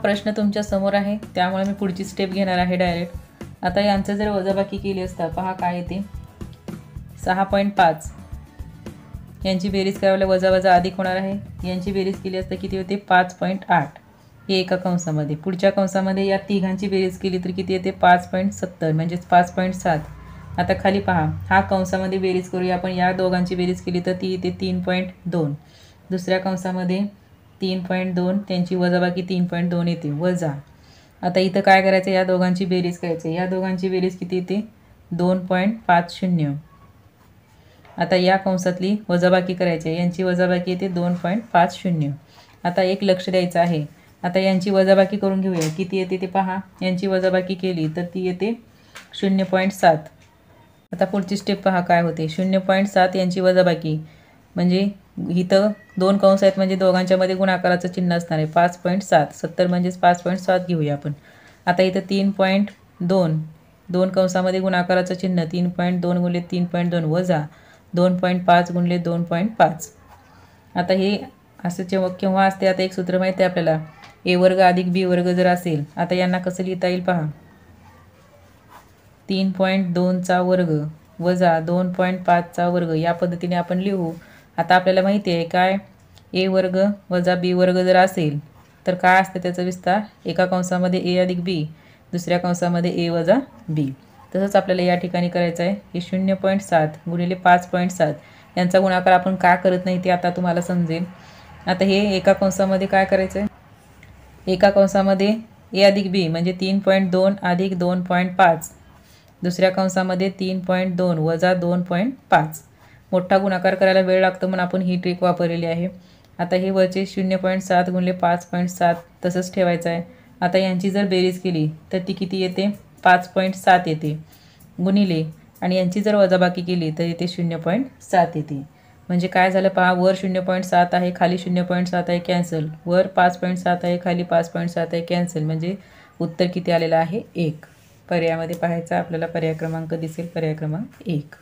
प्रश्न तुमच्या समोर आहे, त्यामुळे मी पुढची स्टेप घेणार आहे डायरेक्ट। आता यांचं जर वजाबाकी केली असता पहा काय येते, 6.5 यांची बेरीज करायला वजा वजा अधिक होणार आहे, यांची बेरीज केली असता किती होते 5.8 हे एका कंसामध्ये। पुढच्या कंसामध्ये या तिघांची बेरीज केली तर किती येते 5.70 म्हणजे 5.7। आता खाली पहा, हा कंसामध्ये बेरीज करूया आपण, या दोघांची बेरीज केली तर ती येते 3.2। दुसऱ्या कंसामध्ये 3.2 त्यांची वजाबाकी 3.2 येते वजा। आता इथं काय करायचं, या दोघांची बेरीज करायची, या दोघांची बेरीज किती येते 2.50। आता या कंसातली वजाबाकी करायची, यांची वजाबाकी येते 2.50। आता एक लक्ष द्यायचं आहे, आता यांची वजाबाकी करून घेऊया, किती येते ते पहा, यांची वजाबाकी केली तर ती येते 0.7। आता पुढची स्टेप पहा काय होते, 0.7 यांची वजाबाकी म्हणजे इथं दोन कंस आहेत म्हणजे दोघांच्यामध्ये गुणाकाराचं चिन्ह असणार आहे, 5.7 70 म्हणजेच 5.7 घेऊया आपण। आता इथं 3.2 दोन कंसामध्ये गुणाकाराचं चिन्ह 3.2 गुणिले 3.2 वजा 2.5 गुणिले 2.5। आता हे असं केव्हा असते, आता एक सूत्र माहिती आहे आपल्याला, ए वर्ग अधिक बी वर्ग जर असेल, आता यांना कसं लिहिता येईल पहा, 3.2 चा वर्ग वजा 2.5 चा वर्ग या पद्धतीने आपण लिहू। आता आपल्याला माहिती आहे काय, ए वर्ग वजा बी वर्ग जर असेल तर काय असते त्याचा विस्तार, एका कंसामध्ये ए अधिक बी, दुसऱ्या कंसामध्ये ए वजा बी। तसंच आपल्याला या ठिकाणी करायचं आहे, हे 0.7 गुणिले 5.7 यांचा गुणाकार आपण का करत नाही ते आता तुम्हाला समजेल। आता हे एका कंसामध्ये काय करायचं आहे, एका कंसामध्ये ए अधिक बी म्हणजे 3.2 अधिक 2.5, दुसऱ्या कंसामध्ये 3.2 वजा 2.5। मोठा गुणाकार करायला वेळ लागतो म्हणून आपण ही ट्रिक वापरलेली आहे। आता हे वरचे 0.7 गुणिले 5.7 तसंच ठेवायचं आहे। आता यांची जर बेरीज केली तर ती किती येते 5.7 येते गुणिले, आणि यांची जर वजाबाकी केली तर येते 0.7 येते। म्हणजे काय झालं पहा, वर 0.7 आहे खाली 0.7 आहे कॅन्सल, वर 5.7 आहे खाली 5.7 आहे कॅन्सल, म्हणजे उत्तर किती आलेलं आहे 1। पर्यायामध्ये पाहायचं आपल्याला, पर्याय क्रमांक दिसेल, पर्याय क्रमांक 1।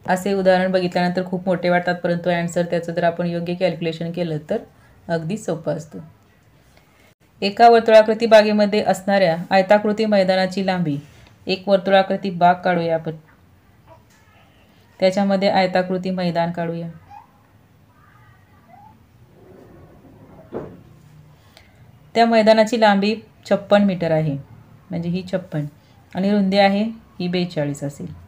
असे उदाहरण बघितल्यानंतर खूप मोठे वाटतात, परंतु आन्सर त्याचं जर आपण योग्य कॅल्क्युलेशन केलं तर अगदी सोपं असतं। एका वर्तुळाकृती बागेमध्ये असणाऱ्या आयताकृती मैदानाची लांबी, एक वर्तुळाकृती बाग काढूया आपण, त्याच्यामध्ये आयताकृती मैदान काढूया। त्या मैदानाची लांबी 56 मीटर आहे, म्हणजे ही 56 आणि रुंदी आहे ही 42 असेल।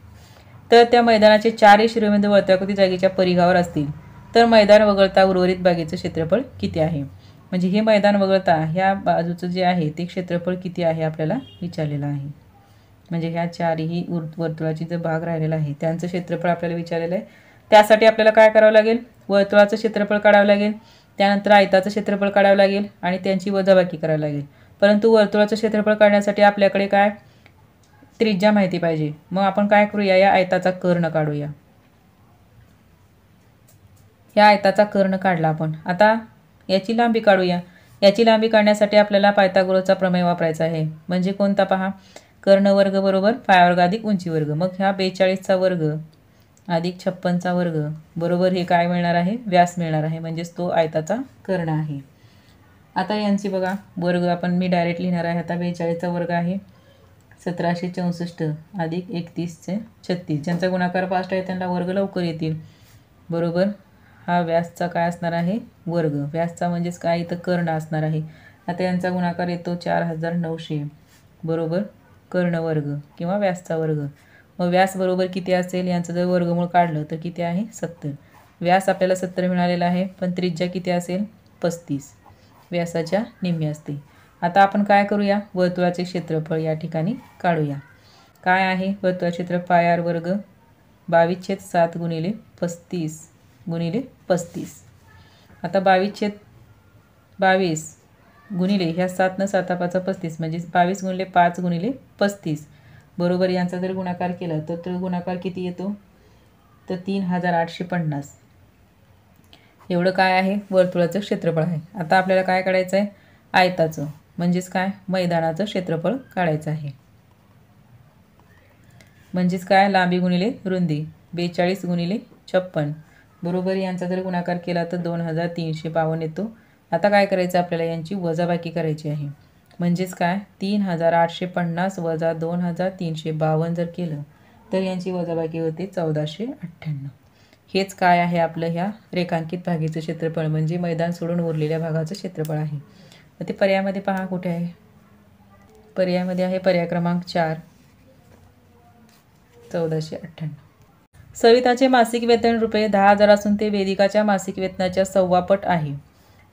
तर त्या मैदानाचे 4 शिरोबिंदू वर्तुळाकृती जागेच्या परिघावर असतील तर मैदान वगळता उर्वरित बागेचं क्षेत्रफळ किती आहे। म्हणजे हे मैदान वगळता ह्या बाजूचं जे आहे ते क्षेत्रफळ किती आहे आपल्याला विचारलेलं आहे। म्हणजे ह्या चारही वर्तुळाची जो भाग राहिलेला आहे त्यांचं क्षेत्रफळ आपल्याला विचारलेलं आहे। त्यासाठी आपल्याला काय करावं लागेल, वर्तुळाचं क्षेत्रफळ काढावं लागेल, त्यानंतर आयताचं क्षेत्रफळ काढावं लागेल आणि त्यांची वजाबाकी करावी लागेल। परंतु वर्तुळाचं क्षेत्रफळ काढण्यासाठी आपल्याकडे काय त्रिज्या माहिती पाहिजे। मग आपण काय करूया, या आयताचा कर्ण काढूया। या आयताचा कर्ण काढला आपण, आता याची लांबी काढूया। याची लांबी काढण्यासाठी आपल्याला पायथागोरसचा प्रमेय वापरायचा आहे, म्हणजे कोणता पहा, कर्ण वर्ग बरोबर पाय वर्ग अधिक उंची वर्ग। मग ह्या 42 चा वर्ग अधिक 56 चा वर्ग बरोबर हे काय मिळणार आहे, व्यास मिळणार आहे, म्हणजेच तो आयताचा कर्ण आहे। आता यांची बघा वर्ग आपण मी डायरेक्ट लिहिणार आहे। आता 42 चा वर्ग आहे 1764 अधिक 3136, ज्यांचा गुणाकार फास्ट आहे त्यांना वर्ग लवकर येतील, बरोबर हा व्यासचा काय असणार आहे वर्ग, व्यासचा म्हणजेच काय इथं कर्ण असणार आहे। आता यांचा गुणाकार येतो 4900 बरोबर कर्ण वर्ग किंवा व्यासचा वर्ग। मग व्यास बरोबर किती असेल, यांचं जर वर्गमूळ काढलं तर किती आहे 70। व्यास आपल्याला 70 मिळालेला आहे, पण त्रिज्या किती असेल 35, व्यासाच्या निम्मी असते। आता आपण काय करूया, वर्तुळाचे क्षेत्रफळ या ठिकाणी काढूया। काय आहे वर्तुळाचे क्षेत्रफळ, पाय आर वर्ग 22/7 गुणिले 35 गुणिले 35। आता 22/22 गुणिले ह्या 7 न 7 5 35 म्हणजे 22 गुणिले 5 गुणिले 35 बरोबर यांचा जर गुणाकार केला तर तो गुणाकार किती येतो, तर 3850 एवढं काय आहे वर्तुळाचं क्षेत्रफळ आहे। आता आपल्याला काय काढायचं आहे, आयताचं म्हणजेच काय मैदानाचं क्षेत्रफळ काढायचं आहे। म्हणजेच काय लांबी गुणिले रुंदी 42 गुणिले 56 बरोबर यांचा जर गुणाकार केला तर 2352 येतो, आता काय करायचं आपल्याला, यांची वजाबाकी करायची आहे. म्हणजेच काय, 3850 वजा 2352 जर केलं तर यांची वजाबाकी होते 1498. हेच काय आहे आपलं ह्या रेखांकित भागेचं क्षेत्रफळ, म्हणजे मैदान सोडून उरलेल्या भागाचं क्षेत्रफळ आहे. मग ते पर्यायामध्ये पहा कुठे आहे. पर्यायामध्ये आहे पर्याय क्रमांक 4, 1498. सविताचे मासिक वेतन रुपये 10,000 असून ते वेदिकाच्या मासिक वेतनाच्या 1.25 पट आहे.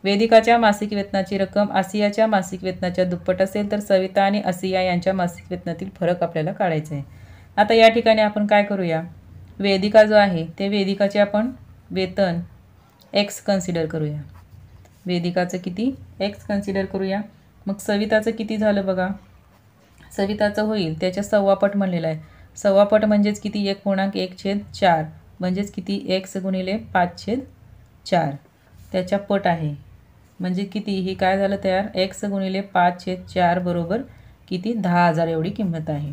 वेदिकाच्या मासिक वेतनाची रक्कम आसियाच्या मासिक वेतनाच्या दुप्पट असेल तर सविता आणि आसिया यांच्या मासिक वेतनातील फरक आपल्याला काढायचा आहे. आता या ठिकाणी आपण काय करूया, वेदिका जो आहे ते वेदिकाचे आपण वेतन x कन्सिडर करूया. वेदिकाचं किती x कन्सिडर करूया. मग सविताचं किती झालं बघा, सविताचं होईल त्याच्या 1.25 पट म्हणलेलं आहे. 1.25 पट म्हणजेच किती, 1.1/4 म्हणजेच किती, x गुणिले 5/4 त्याच्या पट आहे. म्हणजे किती, ही काय झालं तयार, x गुणिले 5/4 बरोबर किती, 10,000 एवढी किंमत आहे.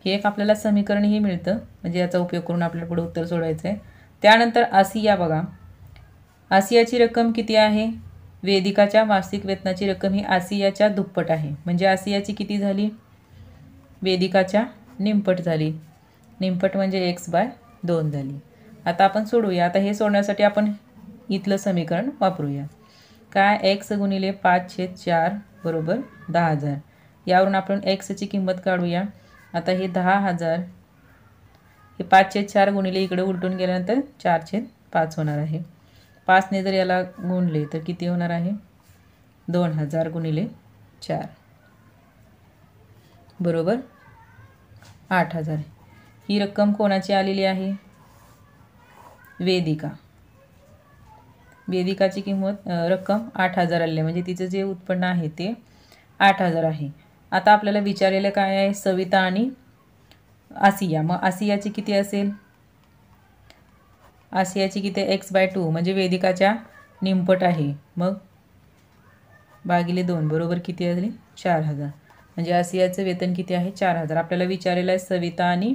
हे एक आपल्याला समीकरणही मिळतं, म्हणजे याचा उपयोग करून आपल्याला पुढे उत्तर सोडवायचं आहे. त्यानंतर आसिया बघा, आसियाची रक्कम किती आहे, वेदिकाच्या मासिक वेतनाची रक्कम ही आसियाच्या दुप्पट आहे. म्हणजे आसियाची किती झाली, वेदिकाच्या निमपट झाली. निमपट म्हणजे x/2 झाली. आता आपण सोडूया. आता हे सोडण्यासाठी आपण इथलं समीकरण वापरूया. काय, x गुणिले 5/4 बरोबर 10,000. यावरून आपण xची किंमत काढूया. आता हे 10,000 हे 5/4 गुणिले इकडे उलटून गेल्यानंतर 4/5 होणार आहे. 5ने जर याला गुणले तर किती होणार आहे, 2,000 गुणिले 4 बरोबर 8,000. ही रक्कम कोणाची आलेली आहे, वेदिका. वेदिकाची किंमत रक्कम 8,000 आली, म्हणजे तिचं जे उत्पन्न आहे ते 8,000 आहे. आता आपल्याला विचारलेलं काय आहे, सविता आणि आसिया. मग आसियाची किती असेल, आसियाची किती, x/2 म्हणजे वेदिकाच्या निमपट आहे. मग भागिले 2 बरोबर किती आली, 4,000. म्हणजे आसियाचं वेतन किती आहे, 4,000. आपल्याला विचारलेलं आहे सविता आणि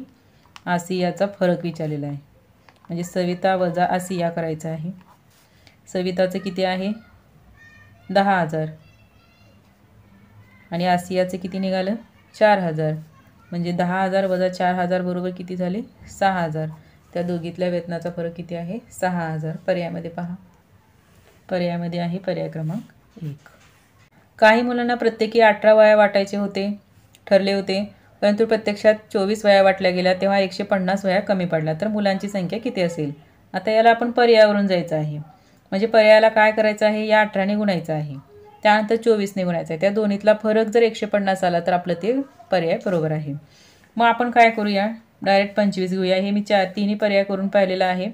आसियाचा फरक विचारलेला आहे. म्हणजे सविता वजा आसिया करायचं आहे. सविताचं किती आहे, 10,000 आणि आसियाचं किती निघालं, 4,000. म्हणजे 10,000 वजा 4,000 बरोबर किती झाले, 6,000. त्या दोघीतल्या वेतनाचा फरक किती आहे, 6,000. पर्यायामध्ये पहा, पर्यायामध्ये आहे पर्याय क्रमांक 1. काही मुलांना प्रत्येकी 18 वह्या वाटायचे ठरले होते, परंतु प्रत्यक्षात 24 वह्या वाटल्या गेल्या तेव्हा 150 वह्या कमी पडल्या, तर मुलांची संख्या किती असेल. आता याला आपण पर्यायावरून जायचं आहे. म्हणजे पर्यायाला काय करायचं आहे, या 18ने गुणायचं आहे, त्यानंतर 24ने गुणायचं आहे. त्या दोन्हीतला फरक जर 150 आला तर आपलं ते पर्याय बरोबर आहे. मग आपण काय करूया, डायरेक्ट 25 घेऊया. हे मी तिन्ही पर्याय करून पाहिलेलं आहे,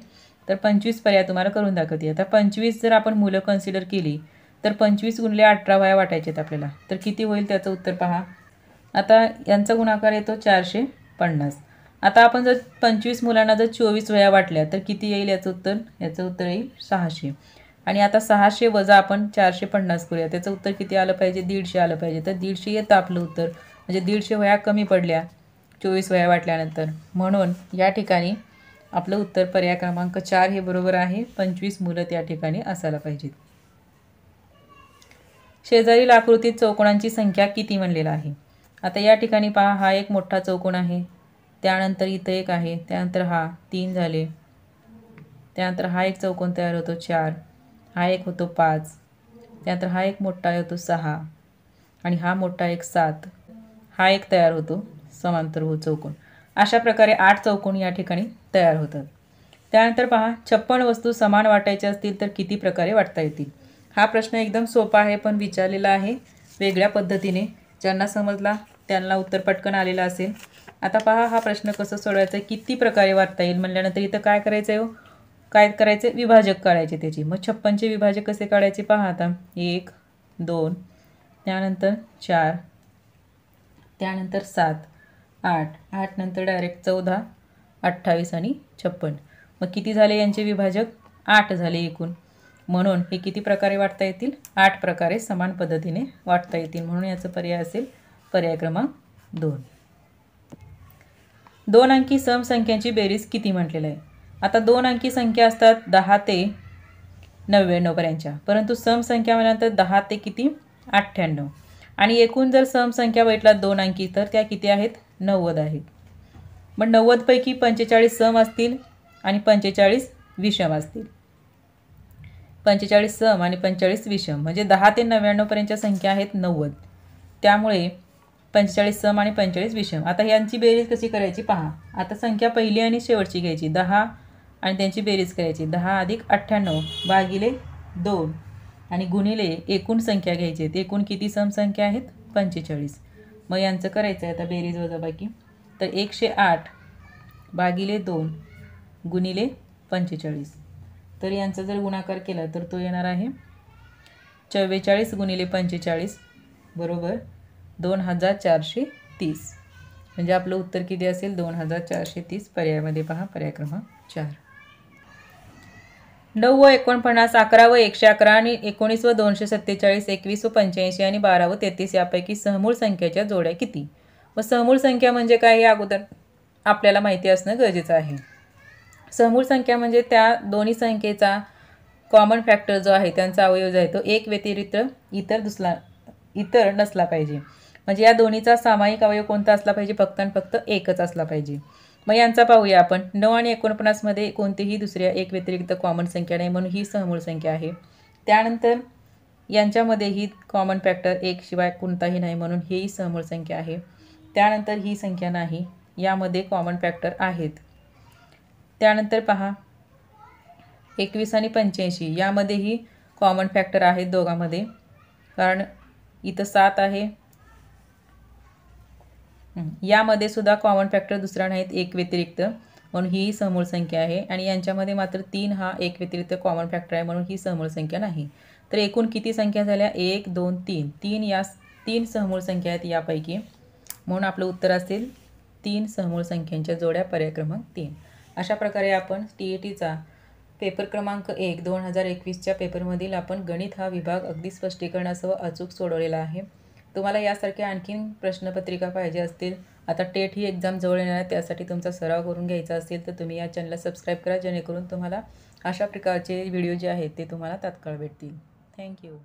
तर 25 पर्याय तुम्हाला करून दाखवते. आता 25 जर आपण मुलं कन्सिडर केली तर 25 गुणिले 18 वह्या वाटायच्यात आपल्याला, तर किती होईल त्याचं उत्तर पहा. आता यांचा गुणाकार येतो 450. आता आपण जर 25 मुलांना जर 24 वह्या वाटल्या तर किती येईल याचं उत्तर, याचं उत्तर येईल 600. आणि आता 600 वजा आपण 450 करूया, त्याचं उत्तर किती आलं पाहिजे, 150 आलं पाहिजे. तर 150 येतं आपलं उत्तर, म्हणजे 150 वह्या कमी पडल्या 24 वह्या वाटल्यानंतर. म्हणून या ठिकाणी आपलं उत्तर पर्याय क्रमांक 4 हे बरोबर आहे. 25 मुलं त्या ठिकाणी असायला पाहिजेत. शेजारील आकृतीत चौकोनांची संख्या किती म्हणलेला आहे. आता या ठिकाणी पहा, हा एक मोठा चौकोन आहे, त्यानंतर इथं एक आहे, त्यानंतर हा 3 झाले, त्यानंतर हा एक चौकोन तयार होतो 4, हा एक होतो 5, त्यानंतर हा एक मोठा होतो 6 आणि हा मोठा एक 7, हा एक तयार होतो समांतरभुज चौकोन. अशा प्रकारे 8 चौकोन या ठिकाणी तयार होतात. त्यानंतर पहा, 56 वस्तू समान वाटायच्या असतील तर किती प्रकारे वाटता येतील. हा प्रश्न एकदम सोपा आहे, पण विचारलेला आहे वेगळ्या पद्धतीने. ज्यांना समजला त्यांना उत्तर पटकन आलेलं असेल. आता पहा, हा प्रश्न कसं सोडवायचा आहे, किती प्रकारे वाटता येईल म्हणल्यानंतर इथं काय करायचं आहे, काय करायचे, विभाजक काढायचे त्याची. मग 56चे विभाजक कसे काढायचे पहा. आता 1 2 त्यानंतर 4 त्यानंतर 7 8 8 नंतर डायरेक्ट 14 28 आणि 56. मग किती झाले यांचे विभाजक, 8 झाले एकूण. म्हणून हे किती प्रकारे वाटता येतील, 8 प्रकारे समान पद्धतीने वाटता येतील. म्हणून याचा पर्याय असेल पर्याय क्रमांक 2. 2 अंकी समसंख्यांची बेरीज किती म्हटलेलं आहे. आता 2 अंकी संख्या असतात 10 ते 99पर्यंतच्या, परंतु सम संख्या म्हटल्यानंतर 10 ते किती 98. आणि एकूण जर सम संख्या बघितला 2 अंकी तर त्या किती आहेत 90 आहेत. मग 90 पैकी 45 सम असतील आणि 45 विषम असतील. 45 सम आणि 45 विषम म्हणजे 10 ते 99 पर्यंतच्या संख्या आहेत 90. त्यामुळे 45 सम आणि 45 विषम. आता यांची बेरीज कशी करायची पहा. आता संख्या पहिली आणि शेवटची घ्यायची 10 आणि त्यांची बेरीज करायची 10 अधिक 98 भागिले 2 आणि गुणिले एकूण संख्या घ्यायची. एकूण किती सम संख्या आहेत 45. मग यांचं करायचं आहे आता बेरीज वजाबाकी. तर 108 भागिले 2 गुणिले 45. तर यांचा जर गुणाकार केला तर तो येणार आहे 44 गुणिले 45 बरोबर 2430. म्हणजे आपलं उत्तर किती असेल 2430. पर्यायामध्ये पहा पर्याय क्रमांक 4. 9 व 49, 11 व 111 आणि 19 व 247, 21 व 85 आणि 12 व 33 यापैकी सहमूळ संख्येच्या जोड्या किती. व सहमूळ संख्या म्हणजे काय हे अगोदर आपल्याला माहिती असणं गरजेचं आहे. सहमूळ संख्या म्हणजे त्या दोन्ही संख्येचा कॉमन फॅक्टर जो आहे त्यांचा अवयव जो आहे तो एक व्यतिरिक्त इतर नसला पाहिजे. म्हणजे या दोन्हीचा सामायिक अवयव कोणता असला पाहिजे फक्त आणि फक्त एकच असला पाहिजे. मग यांचा पाहूया आपण. 9 आणि 49 मध्ये कोणतीही दुसऱ्या एक व्यतिरिक्त कॉमन संख्या नाही म्हणून ही सहमूळ संख्या आहे. त्यानंतर यांच्यामध्येही कॉमन फॅक्टर 1 शिवाय कोणताही नाही म्हणून ही सहमूळ संख्या आहे. त्यानंतर ही संख्या नाही, यामध्ये कॉमन फॅक्टर आहेत. त्यानंतर पहा 21 आणि 85 यामध्येही कॉमन फॅक्टर आहेत दोघांमध्ये, कारण इथं 7 आहे. यामध्ये सुद्धा कॉमन फॅक्टर दुसरा नाहीत एक व्यतिरिक्त म्हणून ही सहमूळ संख्या आहे. आणि यांच्यामध्ये मात्र 3 हा एक व्यतिरिक्त कॉमन फॅक्टर आहे म्हणून ही सहमूळ संख्या नाही. तर एकूण किती संख्या झाल्या 1 2 3. 3 सहमूळ संख्या आहेत यापैकी, म्हणून आपलं उत्तर असेल 3 सहमूळ संख्यांच्या जोड्या पर्याय क्रमांक 3. अशा प्रकारे आपण TETचा पेपर क्रमांक 1 2021च्या पेपरमधील आपण गणित हा विभाग अगदी स्पष्टीकरणासह अचूक सोडवलेला आहे. तुम्हाला यासारख्या आणखीन प्रश्नपत्रिका पाहिजे असतील, आता टेट ही एक्झाम जवळ येणार आहे त्यासाठी तुमचा सराव करून घ्यायचा असेल तर तुम्ही या चॅनलला सबस्क्राईब करा, जेणेकरून तुम्हाला अशा प्रकारचे व्हिडिओ जे आहेत ते तुम्हाला तात्काळ भेटतील. थँक्यू.